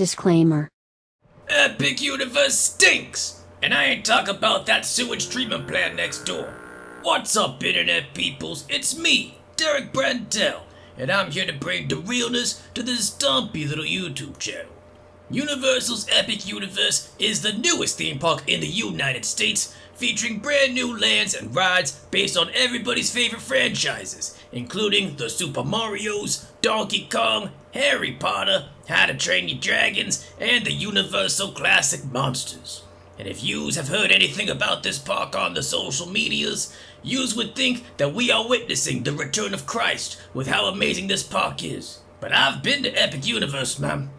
Disclaimer. Epic Universe stinks! And I ain't talking about that sewage treatment plant next door. What's up, internet peoples? It's me, DERREK BREINDEL, and I'm here to bring the realness to this dumpy little YouTube channel. Universal's Epic Universe is the newest theme park in the United States, featuring brand new lands and rides based on everybody's favorite franchises, including the Super Marios, Donkey Kong, Harry Potter, How to Train Your Dragons, and the Universal Classic Monsters. And if yous have heard anything about this park on the social medias, yous would think that we are witnessing the return of Christ with how amazing this park is. But I've been to Epic Universe, man.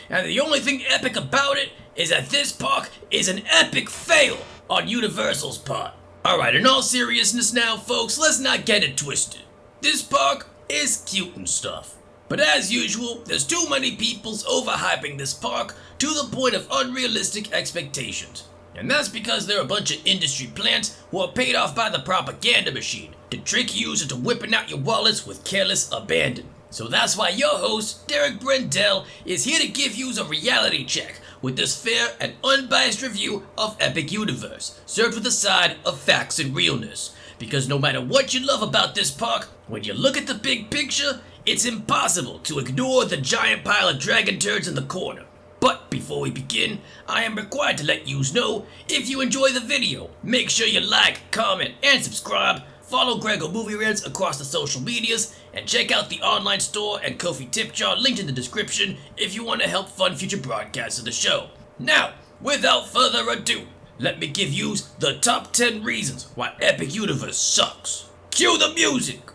And the only thing epic about it is that this park is an epic fail on Universal's part. Alright, in all seriousness now, folks, let's not get it twisted. This park is cute and stuff. But as usual, there's too many people's overhyping this park to the point of unrealistic expectations. And that's because there are a bunch of industry plants who are paid off by the propaganda machine to trick you into whipping out your wallets with careless abandon. So that's why your host, DERREK BREINDEL, is here to give you a reality check with this fair and unbiased review of Epic Universe, served with a side of facts and realness. Because no matter what you love about this park, when you look at the big picture, it's impossible to ignore the giant pile of dragon turds in the corner. But before we begin, I am required to let yous know, if you enjoy the video, make sure you like, comment, and subscribe. Follow Grego Movie Reds across the social medias, and check out the online store and Ko-fi tip jar linked in the description if you want to help fund future broadcasts of the show. Now, without further ado, let me give you the top 10 reasons why Epic Universe sucks. Cue the music!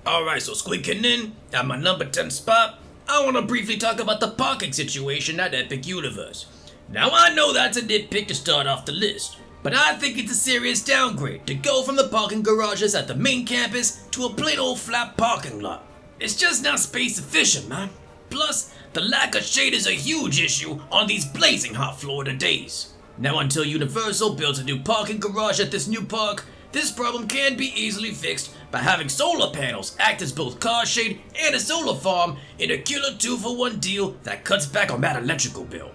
Alright, so squeaking in, at my number 10 spot, I want to briefly talk about the parking situation at Epic Universe. Now I know that's a nitpick to start off the list, but I think it's a serious downgrade to go from the parking garages at the main campus to a plain old flat parking lot. It's just not space efficient, man. Plus, the lack of shade is a huge issue on these blazing hot Florida days. Now until Universal builds a new parking garage at this new park, this problem can be easily fixed by having solar panels act as both car shade and a solar farm in a killer 2-for-1 deal that cuts back on that electrical bill.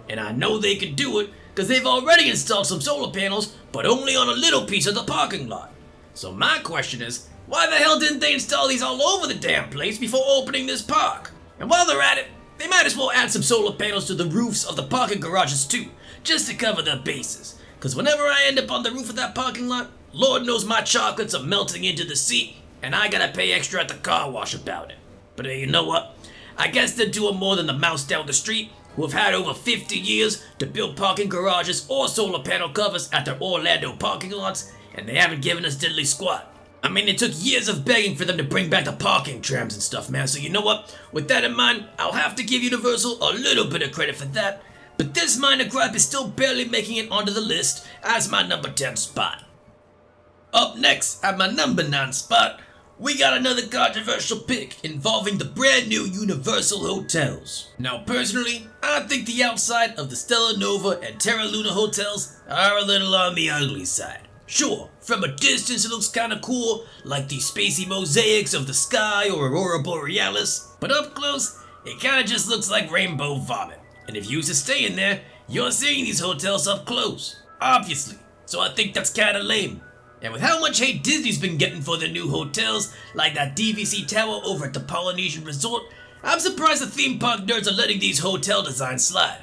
And I know they can do it because they've already installed some solar panels, but only on a little piece of the parking lot. So my question is, why the hell didn't they install these all over the damn place before opening this park? And while they're at it, they might as well add some solar panels to the roofs of the parking garages too, just to cover their bases. Because whenever I end up on the roof of that parking lot, Lord knows my chocolates are melting into the seat, and I gotta pay extra at the car wash about it. But you know what? I guess they're doing more than the mouse down the street, who have had over 50 years to build parking garages or solar panel covers at their Orlando parking lots, and they haven't given us diddly squat. I mean, it took years of begging for them to bring back the parking trams and stuff, man, so you know what? With that in mind, I'll have to give Universal a little bit of credit for that, but this minor gripe is still barely making it onto the list as my number 10 spot. Up next, at my number 9 spot, we got another controversial pick involving the brand new Universal hotels. Now personally, I think the outside of the Stella Nova and Terra Luna hotels are a little on the ugly side. Sure, from a distance it looks kinda cool, like the spacey mosaics of the sky or Aurora Borealis, but up close, it kinda just looks like rainbow vomit. And if you're staying there, you're seeing these hotels up close, obviously, so I think that's kinda lame. And with how much hate Disney's been getting for their new hotels, like that DVC tower over at the Polynesian Resort, I'm surprised the theme park nerds are letting these hotel designs slide.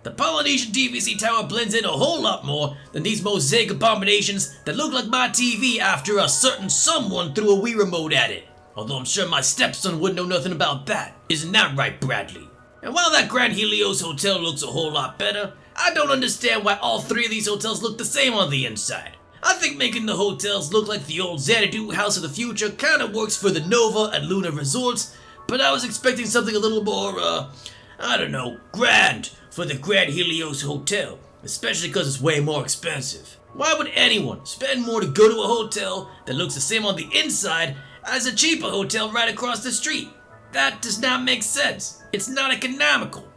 The Polynesian DVC tower blends in a whole lot more than these mosaic abominations that look like my TV after a certain someone threw a Wii remote at it. Although I'm sure my stepson wouldn't know nothing about that. Isn't that right, Bradley? And while that Grand Helios hotel looks a whole lot better, I don't understand why all three of these hotels look the same on the inside. I think making the hotels look like the old Xanadu House of the Future kinda works for the Nova and Luna resorts, but I was expecting something a little more, I don't know, grand for the Grand Helios Hotel, especially because it's way more expensive. Why would anyone spend more to go to a hotel that looks the same on the inside as a cheaper hotel right across the street? That does not make sense. It's not economical.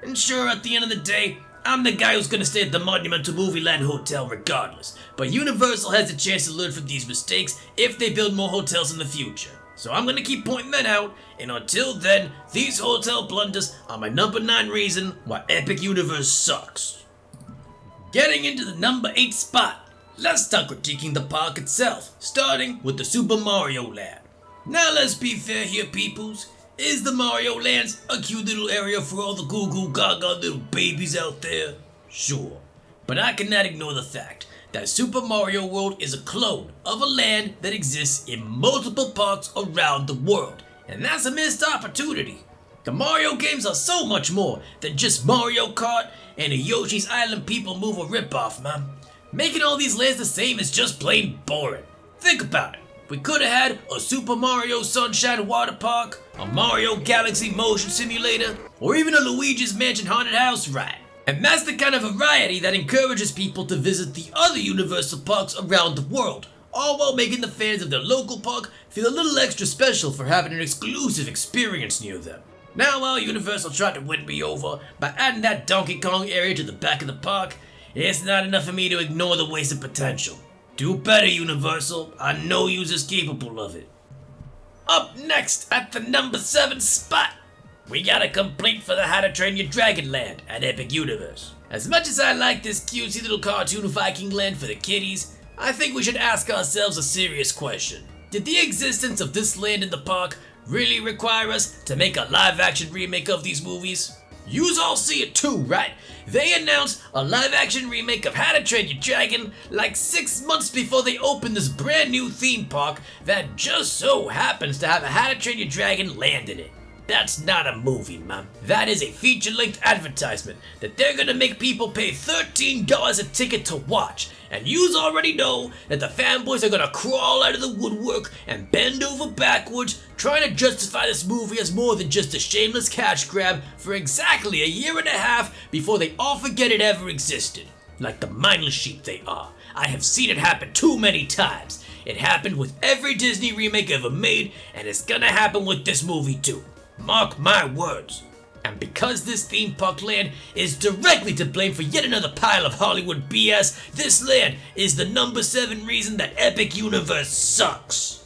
And sure, at the end of the day, I'm the guy who's gonna stay at the Monumental Movie Land Hotel regardless, but Universal has a chance to learn from these mistakes if they build more hotels in the future. So I'm gonna keep pointing that out, and until then, these hotel blunders are my number 9 reason why Epic Universe sucks. Getting into the number 8 spot, let's start critiquing the park itself, starting with the Super Mario Land. Now let's be fair here, peoples. Is the Mario Lands a cute little area for all the goo goo gaga little babies out there? Sure. But I cannot ignore the fact that Super Mario World is a clone of a land that exists in multiple parts around the world, and that's a missed opportunity. The Mario games are so much more than just Mario Kart and a Yoshi's Island People Mover ripoff, man. Making all these lands the same is just plain boring. Think about it. We could have had a Super Mario Sunshine Water Park, a Mario Galaxy Motion Simulator, or even a Luigi's Mansion Haunted House ride. And that's the kind of variety that encourages people to visit the other Universal parks around the world, all while making the fans of their local park feel a little extra special for having an exclusive experience near them. Now while Universal tried to win me over by adding that Donkey Kong area to the back of the park, it's not enough for me to ignore the wasted potential. Do better, Universal. I know you's capable of it. Up next at the number 7 spot, we got a complaint for the How to Train Your Dragon Land at Epic Universe. As much as I like this cutesy little cartoon Viking land for the kiddies, I think we should ask ourselves a serious question. Did the existence of this land in the park really require us to make a live-action remake of these movies? Yous all see it too, right? They announced a live-action remake of How to Train Your Dragon like 6 months before they opened this brand new theme park that just so happens to have a How to Train Your Dragon land in it. That's not a movie, man. That is a feature-length advertisement that they're gonna make people pay $13 a ticket to watch. And yous already know that the fanboys are gonna crawl out of the woodwork and bend over backwards trying to justify this movie as more than just a shameless cash grab for exactly a year and a half before they all forget it ever existed. Like the mindless sheep they are. I have seen it happen too many times. It happened with every Disney remake ever made, and it's gonna happen with this movie too. Mark my words. And because this theme park land is directly to blame for yet another pile of Hollywood BS, this land is the number 7 reason that Epic Universe sucks.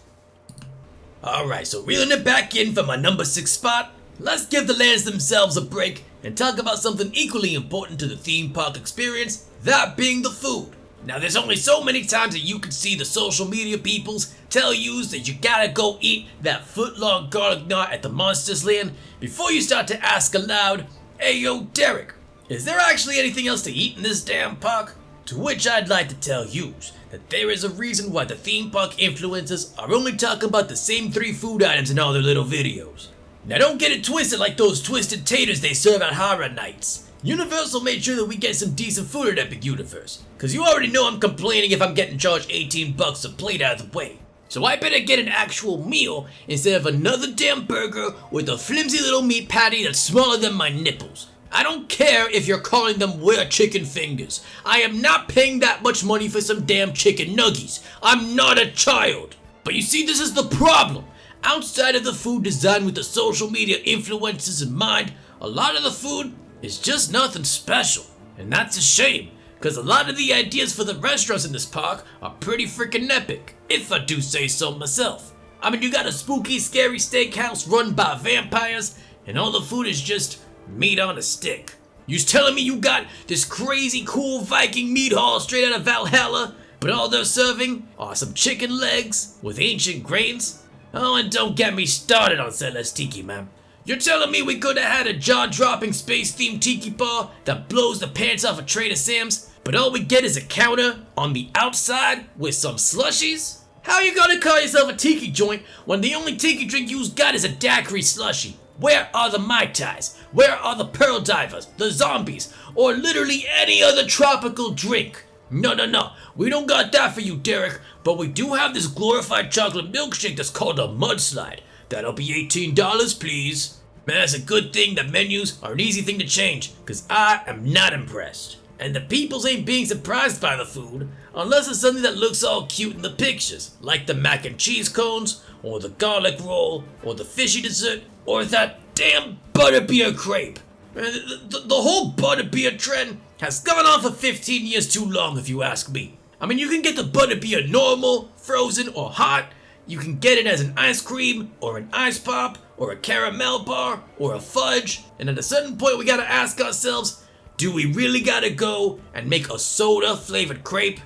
Alright, so reeling it back in for my number 6 spot, let's give the lands themselves a break and talk about something equally important to the theme park experience, that being the food. Now there's only so many times that you can see the social media peoples tell yous that you gotta go eat that foot-long garlic knot at the Monsters Land before you start to ask aloud, "Hey yo Derek, is there actually anything else to eat in this damn park?" To which I'd like to tell yous that there is a reason why the theme park influencers are only talking about the same 3 food items in all their little videos. Now don't get it twisted like those twisted taters they serve at horror nights. Universal made sure that we get some decent food at Epic Universe, cause you already know I'm complaining if I'm getting charged $18 a plate out of the way. So I better get an actual meal instead of another damn burger with a flimsy little meat patty that's smaller than my nipples. I don't care if you're calling them were chicken fingers. I am not paying that much money for some damn chicken nuggies. I'm not a child. But you see, this is the problem. Outside of the food designed with the social media influencers in mind, a lot of the food is just nothing special. And that's a shame, because a lot of the ideas for the restaurants in this park are pretty freaking epic, if I do say so myself. I mean, you got a spooky, scary steakhouse run by vampires, and all the food is just meat on a stick. You's telling me you got this crazy cool Viking meat hall straight out of Valhalla, but all they're serving are some chicken legs with ancient grains? Oh, and don't get me started on Celestiki, man. You're telling me we could have had a jaw-dropping space-themed tiki bar that blows the pants off a Trader Sam's, but all we get is a counter on the outside with some slushies? How you gonna call yourself a tiki joint when the only tiki drink you's got is a daiquiri slushie? Where are the Mai Tais? Where are the Pearl Divers, the zombies, or literally any other tropical drink? No, we don't got that for you, Derek, but we do have this glorified chocolate milkshake that's called a mudslide. That'll be $18, please. Man, it's a good thing that menus are an easy thing to change, cause I am not impressed. And the peoples ain't being surprised by the food, unless it's something that looks all cute in the pictures, like the mac and cheese cones, or the garlic roll, or the fishy dessert, or that damn butterbeer crepe. The whole butterbeer trend has gone on for 15 years too long, if you ask me. I mean, you can get the butterbeer normal, frozen, or hot. You can get it as an ice cream, or an ice pop, or a caramel bar, or a fudge, and at a certain point we gotta ask ourselves, do we really gotta go and make a soda flavored crepe?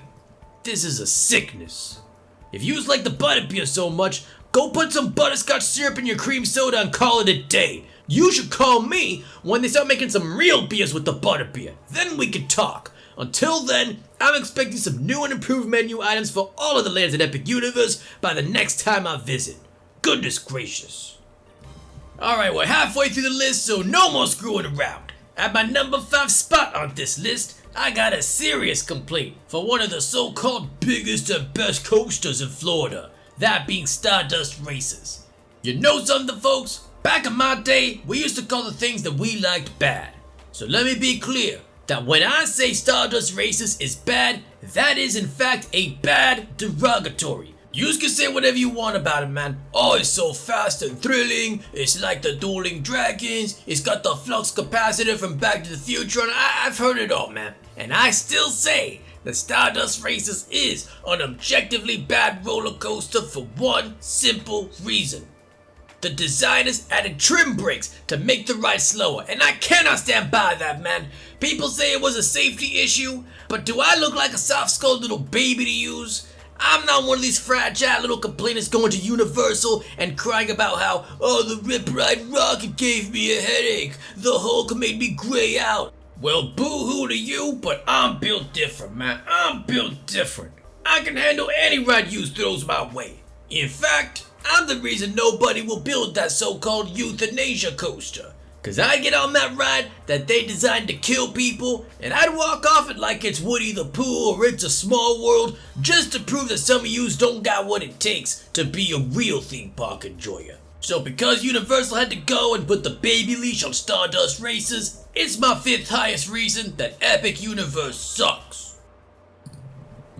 This is a sickness. If you like the butterbeer so much, go put some butterscotch syrup in your cream soda and call it a day. You should call me when they start making some real beers with the butterbeer. Then we can talk. Until then, I'm expecting some new and improved menu items for all of the lands in Epic Universe by the next time I visit. Goodness gracious. Alright, we're halfway through the list, so no more screwing around. At my number 5 spot on this list, I got a serious complaint for one of the so-called biggest and best coasters in Florida, that being Stardust Races. You know something, folks? Back in my day, we used to call the things that we liked bad. So let me be clear, that when I say Stardust Races is bad, that is in fact a bad derogatory. You can say whatever you want about it, man. Oh, it's so fast and thrilling, it's like the Dueling Dragons, it's got the flux capacitor from Back to the Future, and I've heard it all, man. And I still say that Stardust Races is an objectively bad roller coaster for one simple reason. The designers added trim brakes to make the ride slower, and I cannot stand by that, man. People say it was a safety issue, but do I look like a soft-skulled little baby to use? I'm not one of these fragile little complainers going to Universal and crying about how, oh, the Rip Ride Rocket gave me a headache, the Hulk made me gray out. Well, boo-hoo to you, but I'm built different, man. I'm built different. I can handle any ride you throws my way. In fact, I'm the reason nobody will build that so-called euthanasia coaster. Cause I get on that ride that they designed to kill people, and I'd walk off it like it's Woody the Pooh or It's a Small World, just to prove that some of yous don't got what it takes to be a real theme park enjoyer. So because Universal had to go and put the baby leash on Stardust Races, it's my 5th highest reason that Epic Universe sucks.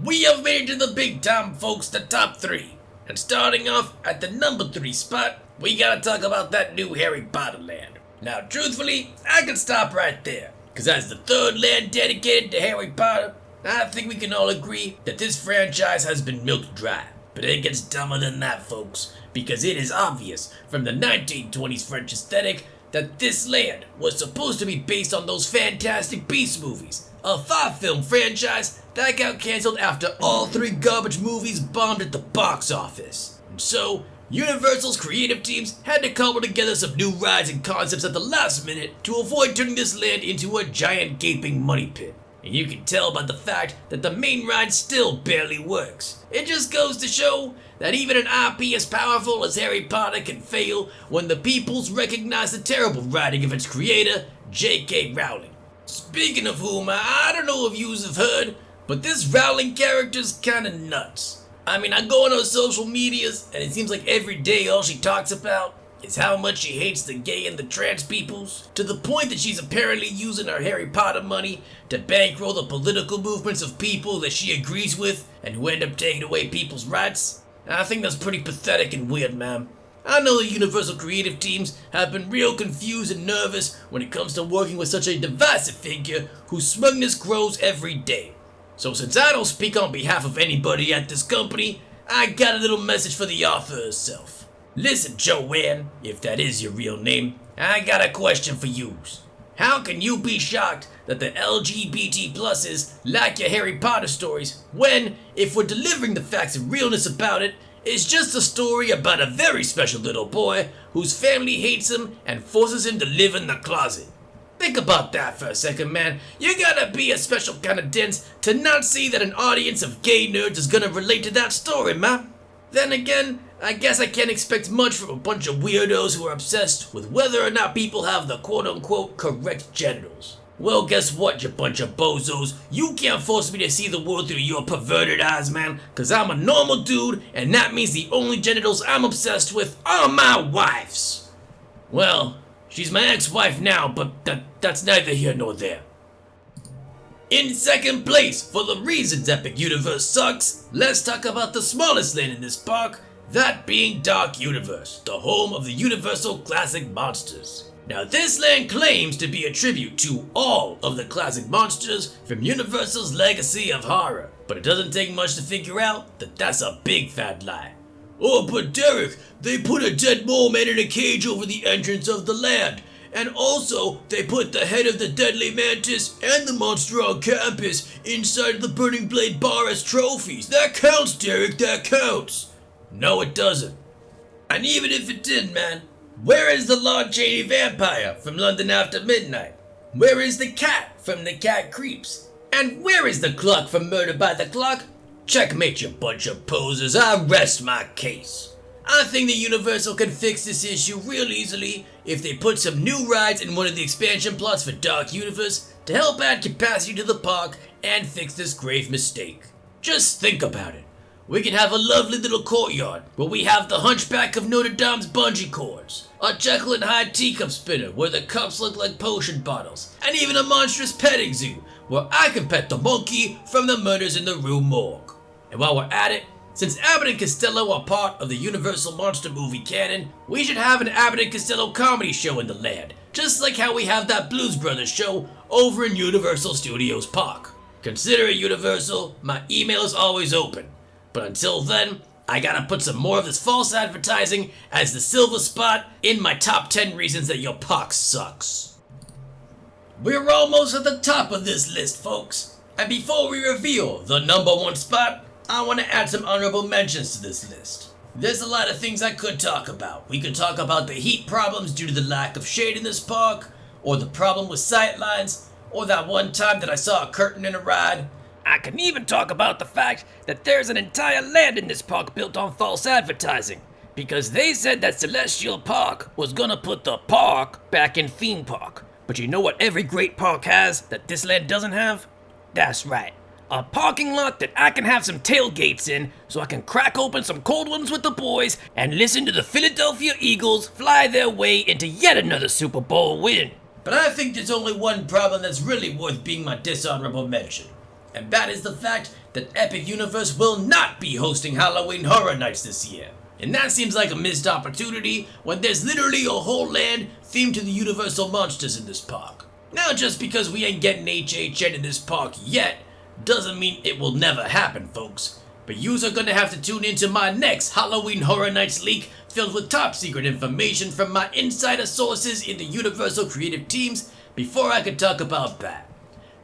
We have made it to the big time, folks, the top 3. And starting off at the number 3 spot, we gotta talk about that new Harry Potter land. Now, truthfully, I can stop right there, cause as the 3rd land dedicated to Harry Potter, I think we can all agree that this franchise has been milked dry. But it gets dumber than that, folks, because it is obvious from the 1920s French aesthetic that this land was supposed to be based on those Fantastic Beasts movies, a 5-film franchise that got cancelled after all 3 garbage movies bombed at the box office. And so, Universal's creative teams had to cobble together some new rides and concepts at the last minute to avoid turning this land into a giant gaping money pit. And you can tell by the fact that the main ride still barely works. It just goes to show that even an IP as powerful as Harry Potter can fail when the peoples recognize the terrible writing of its creator, J.K. Rowling. Speaking of whom, I don't know if yous have heard, but this Rowling character's kinda nuts. I mean, I go on her social medias, and it seems like every day all she talks about is how much she hates the gay and the trans peoples, to the point that she's apparently using her Harry Potter money to bankroll the political movements of people that she agrees with and who end up taking away people's rights. And I think that's pretty pathetic and weird, man. I know the Universal creative teams have been real confused and nervous when it comes to working with such a divisive figure whose smugness grows every day. So since I don't speak on behalf of anybody at this company, I got a little message for the author herself. Listen, Joanne, if that is your real name, I got a question for yous. How can you be shocked that the LGBT pluses like your Harry Potter stories when, if we're delivering the facts and realness about it, it's just a story about a very special little boy whose family hates him and forces him to live in the closet? Think about that for a second, man. You gotta be a special kind of dense to not see that an audience of gay nerds is gonna relate to that story, man. Then again, I guess I can't expect much from a bunch of weirdos who are obsessed with whether or not people have the quote-unquote correct genitals. Well, guess what, you bunch of bozos? You can't force me to see the world through your perverted eyes, man, cause I'm a normal dude, and that means the only genitals I'm obsessed with are my wife's. Well, she's my ex-wife now, but that's neither here nor there. In second place, for the reasons Epic Universe sucks, let's talk about the smallest land in this park, that being Dark Universe, the home of the Universal Classic Monsters. Now this land claims to be a tribute to all of the classic monsters from Universal's legacy of horror, but it doesn't take much to figure out that that's a big fat lie. Oh, but Derrek, they put a dead mole man in a cage over the entrance of the land. And also, they put the head of the deadly mantis and the monster on campus inside the Burning Blade bar as trophies. That counts, Derrek, that counts. No, it doesn't. And even if it did, man, where is the Lon Chaney vampire from London After Midnight? Where is the cat from The Cat Creeps? And where is the clock from Murder by the Clock? Checkmate, you bunch of posers. I rest my case. I think the Universal can fix this issue real easily if they put some new rides in one of the expansion plots for Dark Universe to help add capacity to the park and fix this grave mistake. Just think about it. We can have a lovely little courtyard where we have the Hunchback of Notre Dame's bungee cords, a Jekyll and Hyde teacup spinner where the cups look like potion bottles, and even a monstrous petting zoo where I can pet the monkey from the Murders in the Rue Morgue. And while we're at it, since Abbott and Costello are part of the Universal Monster movie canon, we should have an Abbott and Costello comedy show in the land, just like how we have that Blues Brothers show over in Universal Studios Park. Consider it, Universal, my email is always open. But until then, I gotta put some more of this false advertising as the silver spot in my top 10 reasons that your park sucks. We're almost at the top of this list, folks. And before we reveal the number one spot, I want to add some honorable mentions to this list. There's a lot of things I could talk about. We could talk about the heat problems due to the lack of shade in this park, or the problem with sightlines, or that one time that I saw a curtain in a ride. I can even talk about the fact that there's an entire land in this park built on false advertising, because they said that Celestial Park was gonna put the park back in theme park. But you know what every great park has that this land doesn't have? That's right. A parking lot that I can have some tailgates in so I can crack open some cold ones with the boys and listen to the Philadelphia Eagles fly their way into yet another Super Bowl win. But I think there's only one problem that's really worth being my dishonorable mention. And that is the fact that Epic Universe will not be hosting Halloween Horror Nights this year. And that seems like a missed opportunity when there's literally a whole land themed to the Universal Monsters in this park. Now, just because we ain't getting HHN in this park yet, doesn't mean it will never happen, folks. But yous are gonna have to tune into my next Halloween Horror Nights leak filled with top secret information from my insider sources in the Universal creative teams before I could talk about that.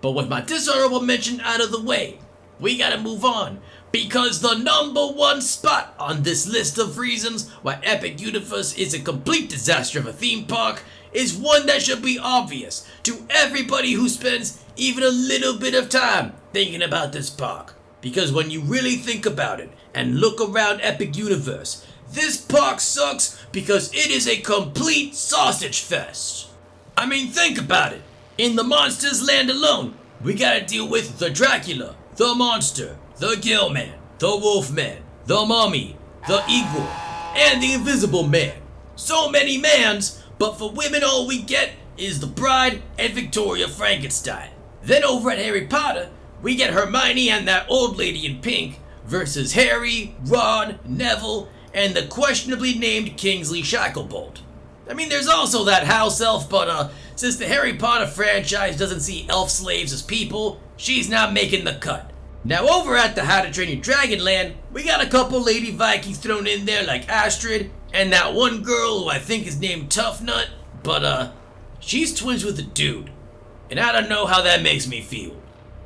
But with my dishonorable mention out of the way, we gotta move on, because the number one spot on this list of reasons why Epic Universe is a complete disaster of a theme park is one that should be obvious to everybody who spends even a little bit of time thinking about this park. Because when you really think about it and look around Epic Universe, this park sucks because it is a complete sausage fest. I mean, think about it. In the Monsters Land alone, we gotta deal with the Dracula, the Monster, the Gill-Man, the Wolfman, the Mummy, the Eagle, and the Invisible Man. So many mans, but for women all we get is the Bride and Victoria Frankenstein. Then over at Harry Potter, we get Hermione and that old lady in pink versus Harry, Ron, Neville, and the questionably named Kingsley Shacklebolt. I mean, there's also that house elf, but since the Harry Potter franchise doesn't see elf slaves as people, she's not making the cut. Now over at the How to Train Your Dragon Land, we got a couple lady Vikings thrown in there like Astrid, and that one girl who I think is named Tough Nut, but she's twins with a dude, and I don't know how that makes me feel.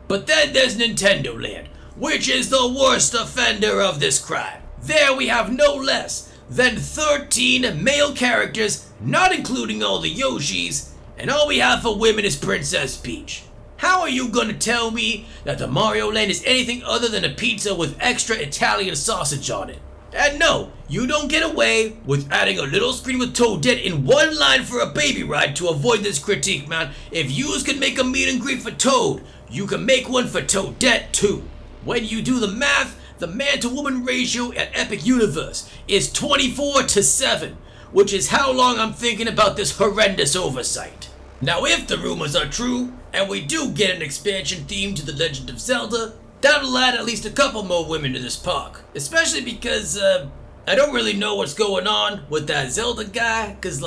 But then there's Nintendo Land, which is the worst offender of this crime. There we have no less than 13 male characters, not including all the Yoshis, and all we have for women is Princess Peach. How are you gonna tell me that the Mario Land is anything other than a pizza with extra Italian sausage on it? And no, you don't get away with adding a little screen with Toadette in one line for a baby ride to avoid this critique, man. If yous can make a meet and greet for Toad, you can make one for Toadette too. When you do the math, the man-to-woman ratio at Epic Universe is 24-7, which is how long I'm thinking about this horrendous oversight. Now if the rumors are true, and we do get an expansion theme to The Legend of Zelda, that'll add at least a couple more women to this park. Especially because, I don't really know what's going on with that Zelda guy, cause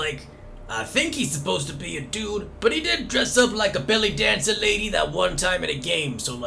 I think he's supposed to be a dude, but he did dress up like a belly dancer lady that one time in a game, so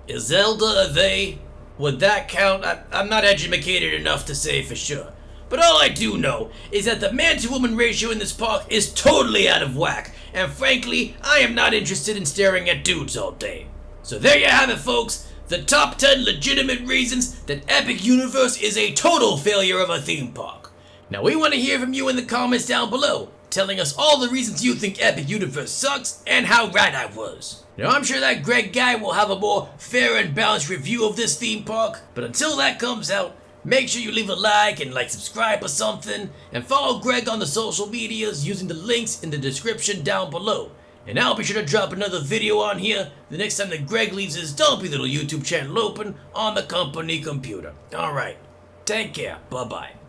is Zelda a they? Would that count? I'm not educated enough to say for sure. But all I do know is that the man-to-woman ratio in this park is totally out of whack, and frankly, I am not interested in staring at dudes all day. So there you have it, folks. The top 10 legitimate reasons that Epic Universe is a total failure of a theme park. Now we want to hear from you in the comments down below, telling us all the reasons you think Epic Universe sucks and how right I was. Now I'm sure that Greg guy will have a more fair and balanced review of this theme park, but until that comes out, make sure you leave a like and subscribe or something, and follow Greg on the social medias using the links in the description down below. And I'll be sure to drop another video on here the next time that Greg leaves his dumpy little YouTube channel open on the company computer. Alright, take care, bye bye.